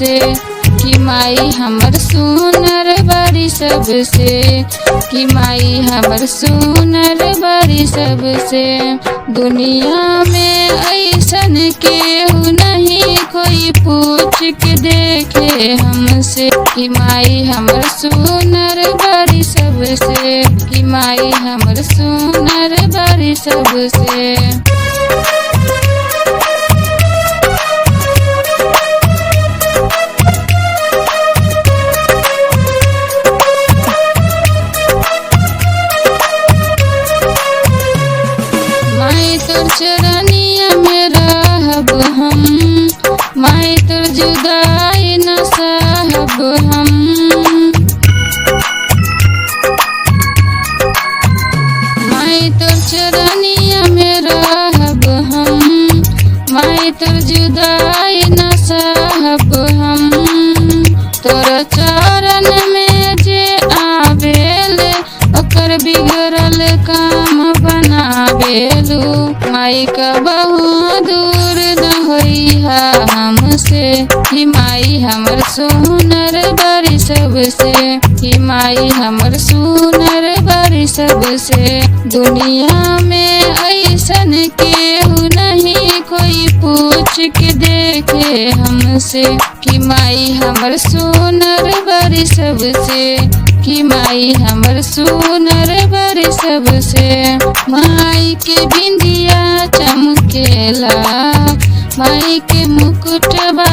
सबसे कि माई हमर सुनर बड़ी सबसे कि माई हमर सुनर बड़ी सबसे। दुनिया में ऐसन केहू नहीं कोई पूछ के देखे हमसे कि माई हमर सुनर बड़ी सबसे कि माई हमर सुनर बड़ी सबसे। माई तोर चरनिया में रहब हम, माई तोर जुदाई न सहब हम। माई तोर चरनिया में रहब हम, माई तोर जुदाई न सहब हम। तोर चरण में जे आवेल ओकर बिगड़ल काम बनावेलू। माई का बहु दूर न होइहा हमसे कि माई हमर सुनर बड़ी सबसे कि माई हमर सुनर बड़ी सबसे। दुनिया में ऐसन केहू नहीं कोई पूछ के देखे हमसे कि माई हमर सुनर बड़ी सबसे कि माई हमर सुनर बड़ी सबसे। माई के बिंदिया चमकेला, माई के मुकुटवा